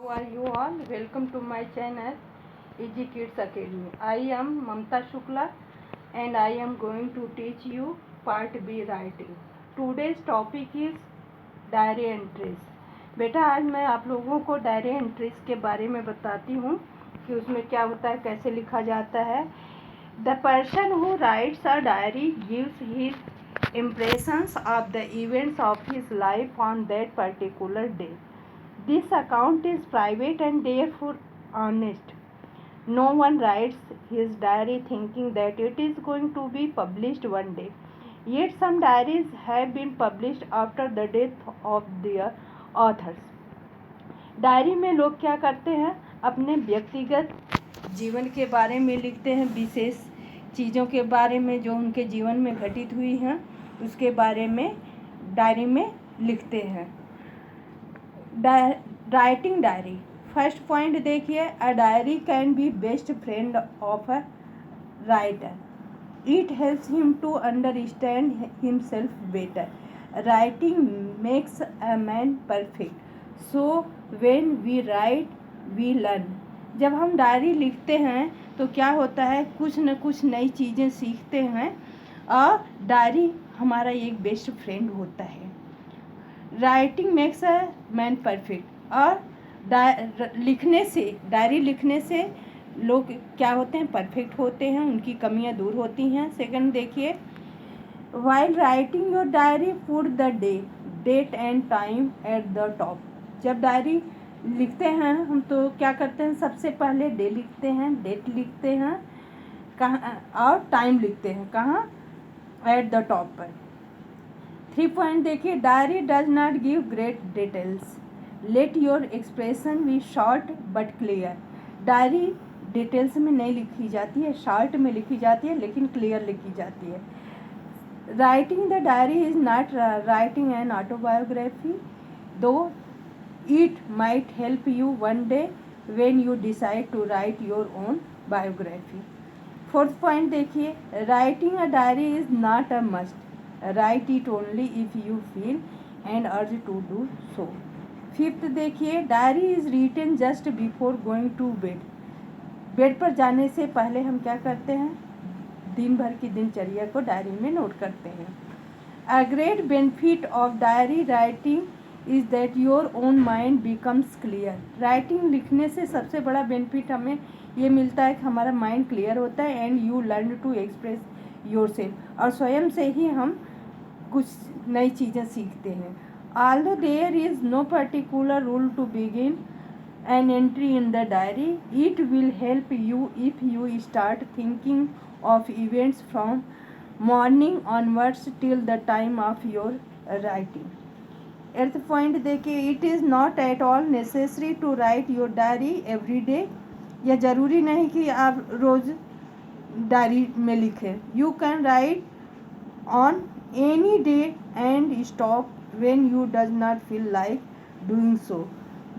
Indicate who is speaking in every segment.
Speaker 1: How are you all? Welcome to my channel Easy Kids Academy. I am Mamta Shukla and I am going to teach you part B writing. Today's topic is diary entries. बेटा आज मैं आप लोगों को diary entries के बारे में बताती हूँ कि उसमें क्या होता है, कैसे लिखा जाता है. The person who rights a diary gives his impressions of the events of his life on that particular day. This account is private and therefore honest. No one writes his diary thinking that it is going to be published one day. Yet some diaries have been published after the death of their authors. Diary में लोग क्या करते हैं, अपने व्यक्तिगत जीवन के बारे में लिखते हैं, विशेष चीज़ों के बारे में जो उनके जीवन में घटित हुई हैं उसके बारे में डायरी में लिखते हैं. Writing diary. फर्स्ट पॉइंट देखिए, a diary can be best friend of a writer. It helps him to understand himself better. Writing makes a man perfect. So when we write we learn. जब हम diary लिखते हैं तो क्या होता है, कुछ न कुछ नई चीज़ें सीखते हैं और डायरी हमारा एक बेस्ट फ्रेंड होता है. Writing makes a man perfect. और लिखने से, डायरी लिखने से लोग क्या होते हैं, परफेक्ट होते हैं, उनकी कमियां दूर होती हैं. सेकंड देखिए, while writing your diary put the date and time at the top. जब डायरी लिखते हैं हम तो क्या करते हैं, सबसे पहले डे लिखते हैं, डेट लिखते हैं कहाँ, और टाइम लिखते हैं कहाँ, एट द टॉप पर. 3 पॉइंट देखिए, diary does not give great details. Let your expression be short but clear. Diary details में नहीं लिखी जाती है, शॉर्ट में लिखी जाती है लेकिन क्लियर लिखी जाती है. Writing the diary is not writing an autobiography, though it might help you one day when you decide to write your own biography. 4th point देखिए, writing a diary is not a must. Write it only if you feel and urge to do so. 5th देखिए, diary is written just before going to bed. Bed पर जाने से पहले हम क्या करते हैं, दिन भर की दिनचर्या को डायरी में नोट करते हैं. A great benefit of diary writing is that your own mind becomes clear. Writing लिखने से सबसे बड़ा बेनिफिट हमें ये मिलता है कि हमारा माइंड क्लियर होता है and you learn to express yourself. और स्वयं से ही हम कुछ नई चीज़ें सीखते हैं. Although there is no particular rule to begin an entry in the diary, it will help you if you start thinking of events from morning onwards till the time of your writing. 8th point देखिए, it is not at all necessary to write your diary every day. यह ज़रूरी नहीं कि आप रोज़ diary में लिखें. You can write on any day and stop when you does not feel like doing so.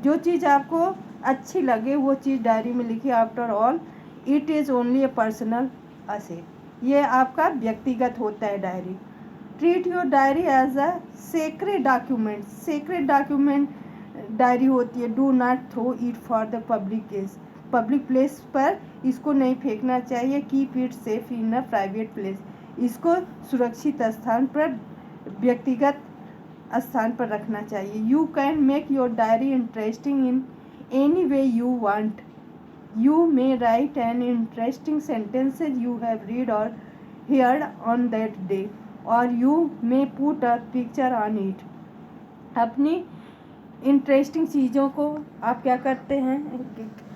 Speaker 1: जो चीज़ आपको अच्छी लगे वो चीज़ डायरी में लिखिए. After all it is only a personal asset. ये आपका व्यक्तिगत होता है diary. Treat your diary as a sacred document. Sacred document diary होती है. Do not throw it for the public place पर इसको नहीं फेंकना चाहिए. Keep it safe in a private place. इसको सुरक्षित स्थान पर, व्यक्तिगत स्थान पर रखना चाहिए. You can make your diary interesting in any way you want. You may right an interesting sentences you have read और हेयर्ड ऑन दैट डे और you may put a picture on it. अपनी interesting चीज़ों को आप क्या करते हैं,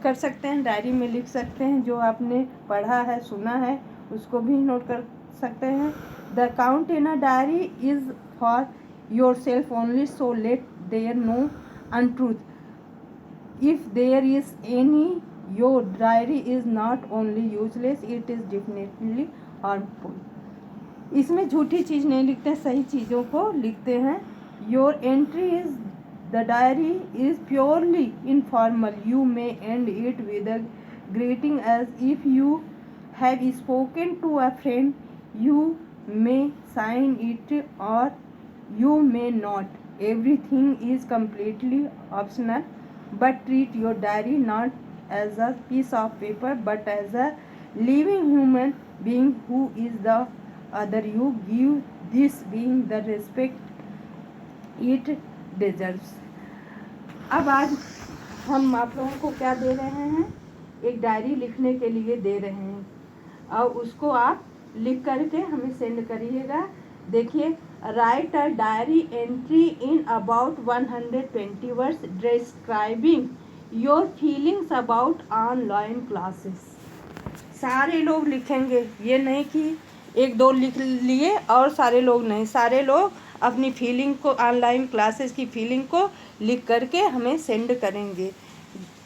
Speaker 1: कर सकते हैं, डायरी में लिख सकते हैं. जो आपने पढ़ा है, सुना है, उसको भी नोट कर सकते हैं. The count in a diary is for yourself only, so let there no untruth. If there is any, your diary is not only useless, it is definitely harmful. इसमें झूठी चीज़ नहीं लिखते हैं, सही चीज़ों को लिखते हैं. Your entry is the diary is purely informal. You may end it with a greeting as if you have spoken to a friend. You may sign it or you may not. Everything is completely optional. but treat your diary not as a piece of paper but as a living human being who is the other. You give this being the respect it deserves. अब आज हम आप लोगों को क्या दे रहे हैं, एक डायरी लिखने के लिए दे रहे हैं और उसको आप लिख करके हमें सेंड करिएगा. देखिए, right a diary entry in about 120 words describing your feelings about online classes. सारे लोग लिखेंगे, ये नहीं कि एक दो लिख लिए और सारे लोग नहीं, सारे लोग अपनी फीलिंग को, ऑनलाइन क्लासेस की फीलिंग को लिख करके हमें सेंड करेंगे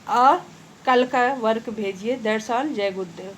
Speaker 1: और कल का वर्क भेजिए. That's all. जय गुरुदेव.